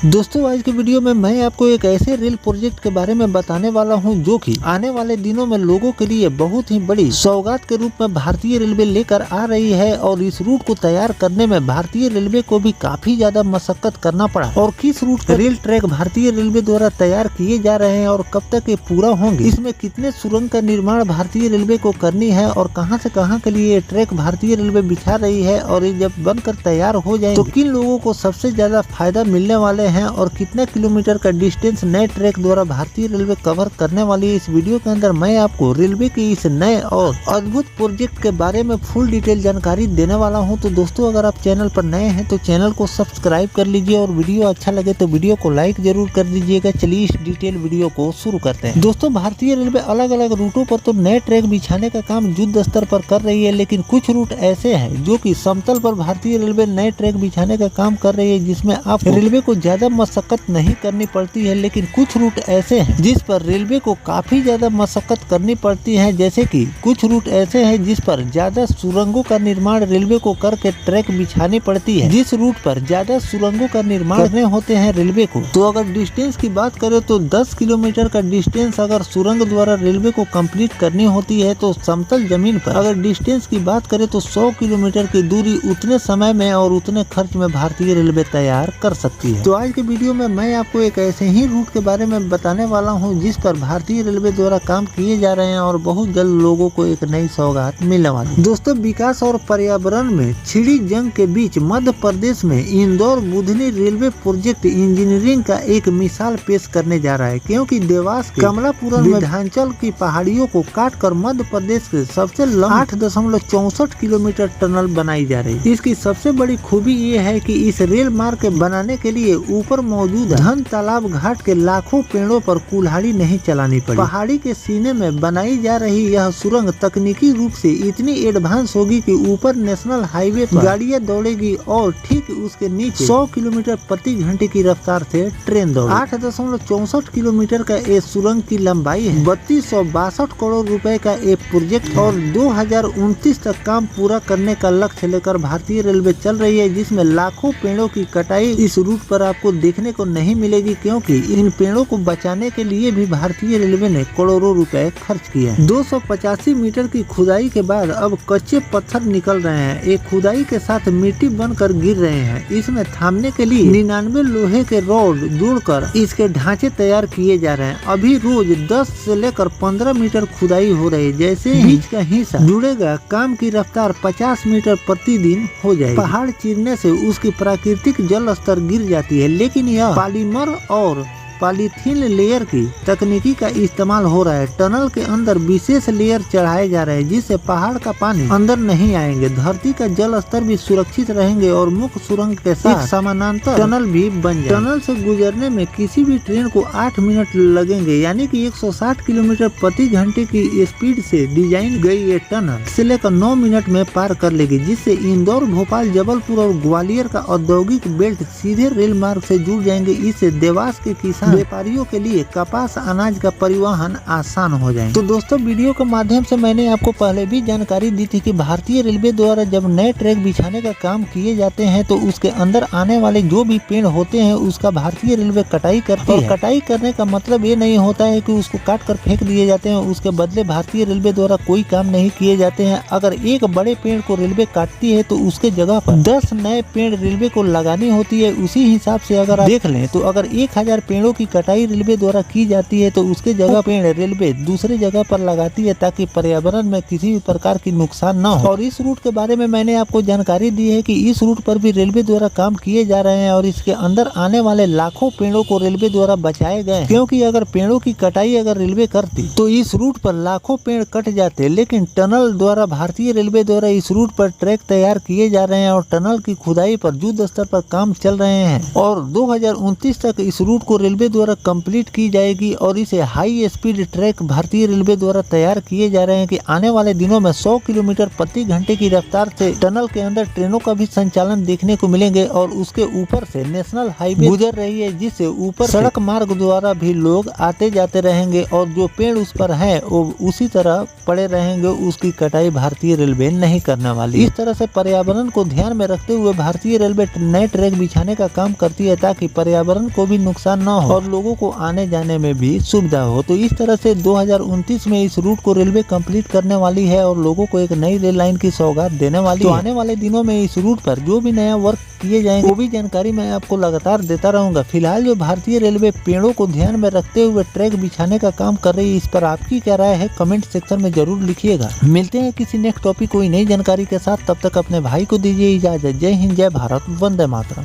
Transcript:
दोस्तों आज के वीडियो में मैं आपको एक ऐसे रेल प्रोजेक्ट के बारे में बताने वाला हूं जो कि आने वाले दिनों में लोगों के लिए बहुत ही बड़ी सौगात के रूप में भारतीय रेलवे लेकर आ रही है। और इस रूट को तैयार करने में भारतीय रेलवे को भी काफी ज्यादा मशक्कत करना पड़ा। और किस रूट का रेल ट्रैक भारतीय रेलवे द्वारा तैयार किए जा रहे हैं और कब तक ये पूरा होंगे, इसमें कितने सुरंग का निर्माण भारतीय रेलवे को करनी है और कहां से कहां के लिए ये ट्रैक भारतीय रेलवे बिछा रही है, और ये जब बनकर तैयार हो जाए तो किन लोगों को सबसे ज्यादा फायदा मिलने वाले हैं और कितने किलोमीटर का डिस्टेंस नए ट्रैक द्वारा भारतीय रेलवे कवर करने वाली है। इस वीडियो के अंदर मैं आपको रेलवे के इस नए और अद्भुत प्रोजेक्ट के बारे में फुल डिटेल जानकारी देने वाला हूं। तो दोस्तों अगर आप चैनल पर नए हैं तो चैनल को सब्सक्राइब कर लीजिए और वीडियो अच्छा लगे तो वीडियो को लाइक जरूर कर दीजिएगा। चलिए इस डिटेल वीडियो को शुरू करते हैं। दोस्तों भारतीय रेलवे अलग अलग रूटों पर तो नए ट्रैक बिछाने का काम युद्ध स्तर पर कर रही है, लेकिन कुछ रूट ऐसे हैं जो कि समतल पर भारतीय रेलवे नए ट्रैक बिछाने का काम कर रही है, जिसमें आप रेलवे को ज्यादा मशक्कत नहीं करनी पड़ती है। लेकिन कुछ रूट ऐसे हैं जिस पर रेलवे को काफी ज्यादा मशक्कत करनी पड़ती है, जैसे कि कुछ रूट ऐसे हैं जिस पर ज्यादा सुरंगों का निर्माण रेलवे को करके ट्रैक बिछानी पड़ती है। जिस रूट पर ज्यादा सुरंगों का निर्माण करने होते हैं रेलवे को, तो अगर डिस्टेंस की बात करें तो 10 किलोमीटर का डिस्टेंस अगर सुरंग द्वारा रेलवे को कंप्लीट करनी होती है, तो समतल जमीन पर अगर डिस्टेंस की बात करें तो 100 किलोमीटर की दूरी उतने समय में और उतने खर्च में भारतीय रेलवे तैयार कर सकती है। तो आज के वीडियो में मैं आपको एक ऐसे ही रूट के बारे में बताने वाला हूं जिस पर भारतीय रेलवे द्वारा काम किए जा रहे हैं और बहुत जल्द लोगों को एक नई सौगात मिलने वाली। दोस्तों विकास और पर्यावरण में छिड़ी जंग के बीच मध्य प्रदेश में Indore Budhni railway project engineering का एक मिसाल पेश करने जा रहा है, क्योंकि देवास के कमलापुरम विंध्याचल की पहाड़ियों को काट कर मध्य प्रदेश के सबसे लंबी 8.64 किलोमीटर टनल बनाई जा रही है। इसकी सबसे बड़ी खूबी ये है कि इस रेल मार्ग के बनाने के लिए ऊपर मौजूद धन तालाब घाट के लाखों पेड़ों पर कुल्हाड़ी नहीं चलानी पड़ी। पहाड़ी के सीने में बनाई जा रही यह सुरंग तकनीकी रूप से इतनी एडवांस होगी कि ऊपर नेशनल हाईवे पर गाड़ियां दौड़ेगी और ठीक उसके नीचे 100 किलोमीटर प्रति घंटे की रफ्तार से ट्रेन दौड़ेगी। 8.64 किलोमीटर का ये सुरंग की लंबाई है। 3262 करोड़ रुपए का ये प्रोजेक्ट और 2029 तक काम पूरा करने का लक्ष्य लेकर भारतीय रेलवे चल रही है, जिसमें लाखों पेड़ों की कटाई इस रूट पर आपको देखने को नहीं मिलेगी, क्योंकि इन पेड़ों को बचाने के लिए भी भारतीय रेलवे ने करोड़ों रुपए खर्च किए हैं। 285 मीटर की खुदाई के बाद अब कच्चे पत्थर निकल रहे हैं। एक खुदाई के साथ मिट्टी बनकर गिर रहे हैं। इसमें थामने के लिए 99 लोहे के रॉड जोड़कर इसके ढांचे तैयार किए जा रहे हैं। अभी रोज 10 से लेकर 15 मीटर खुदाई हो रही है। जैसे ही का हिस्सा जुड़ेगा काम की रफ्तार 50 मीटर प्रतिदिन हो जाएगी। पहाड़ चीरने से उसकी प्राकृतिक जल स्तर गिर जाती है, लेकिन यह पॉलीमर और पॉलीथीन लेयर की तकनीकी का इस्तेमाल हो रहा है। टनल के अंदर विशेष लेयर चढ़ाए जा रहे हैं, जिससे पहाड़ का पानी अंदर नहीं आएंगे, धरती का जल स्तर भी सुरक्षित रहेंगे और मुख्य सुरंग के साथ समानांतर टनल भी बन जाए। टनल से गुजरने में किसी भी ट्रेन को 8 मिनट लगेंगे, यानी कि 160 किलोमीटर प्रति घंटे की स्पीड से डिजाइन गई ये टनल से लेकर 9 मिनट में पार कर लेगी, जिससे इंदौर, भोपाल, जबलपुर और ग्वालियर का औद्योगिक बेल्ट सीधे रेल मार्ग से जुड़ जाएंगे। इससे देवास के किसान व्यापारियों के लिए कपास अनाज का परिवहन आसान हो जाए। तो दोस्तों वीडियो के माध्यम से मैंने आपको पहले भी जानकारी दी थी कि भारतीय रेलवे द्वारा जब नए ट्रैक बिछाने का काम किए जाते हैं तो उसके अंदर आने वाले जो भी पेड़ होते हैं उसका भारतीय रेलवे कटाई करती है। कटाई करने का मतलब ये नहीं होता है कि उसको काट कर फेंक दिए जाते हैं, उसके बदले भारतीय रेलवे द्वारा कोई काम नहीं किए जाते हैं। अगर एक बड़े पेड़ को रेलवे काटती है तो उसके जगह पर 10 नए पेड़ रेलवे को लगानी होती है। उसी हिसाब से अगर आप देख लें तो अगर 1000 पेड़ों की कटाई रेलवे द्वारा की जाती है तो उसके जगह पेड़ रेलवे दूसरी जगह पर लगाती है, ताकि पर्यावरण में किसी भी प्रकार की नुकसान न हो। और इस रूट के बारे में मैंने आपको जानकारी दी है कि इस रूट पर भी रेलवे द्वारा काम किए जा रहे हैं और इसके अंदर आने वाले लाखों पेड़ों को रेलवे द्वारा बचाए गए, क्योंकि अगर पेड़ों की कटाई अगर रेलवे करती तो इस रूट पर लाखों पेड़ कट जाते। लेकिन टनल द्वारा भारतीय रेलवे द्वारा इस रूट पर ट्रैक तैयार किए जा रहे हैं और टनल की खुदाई पर युद्ध स्तर पर काम चल रहे हैं और 2029 तक इस रूट को रेलवे रेलवे द्वारा कंप्लीट की जाएगी और इसे हाई स्पीड ट्रैक भारतीय रेलवे द्वारा तैयार किए जा रहे हैं कि आने वाले दिनों में 100 किलोमीटर प्रति घंटे की रफ्तार से टनल के अंदर ट्रेनों का भी संचालन देखने को मिलेंगे और उसके ऊपर से नेशनल हाईवे गुजर रही है, जिससे ऊपर सड़क मार्ग द्वारा भी लोग आते जाते रहेंगे और जो पेड़ उस पर है वो उसी तरह पड़े रहेंगे, उसकी कटाई भारतीय रेलवे नहीं करने वाली। इस तरह से पर्यावरण को ध्यान में रखते हुए भारतीय रेलवे नए ट्रैक बिछाने का काम करती है ताकि पर्यावरण को भी नुकसान न हो और लोगों को आने जाने में भी सुविधा हो। तो इस तरह से 2029 में इस रूट को रेलवे कंप्लीट करने वाली है और लोगों को एक नई रेल लाइन की सौगात देने वाली है। तो आने वाले दिनों में इस रूट पर जो भी नया वर्क किए जाएंगे वो भी जानकारी मैं आपको लगातार देता रहूंगा। फिलहाल जो भारतीय रेलवे पेड़ों को ध्यान में रखते हुए ट्रैक बिछाने का काम कर रही है, इस पर आपकी क्या राय है कमेंट सेक्शन में जरूर लिखिएगा। मिलते हैं किसी नेक्स्ट टॉपिक कोई नई जानकारी के साथ, तब तक अपने भाई को दीजिए इजाजत। जय हिंद, जय भारत, वंदे मातरम।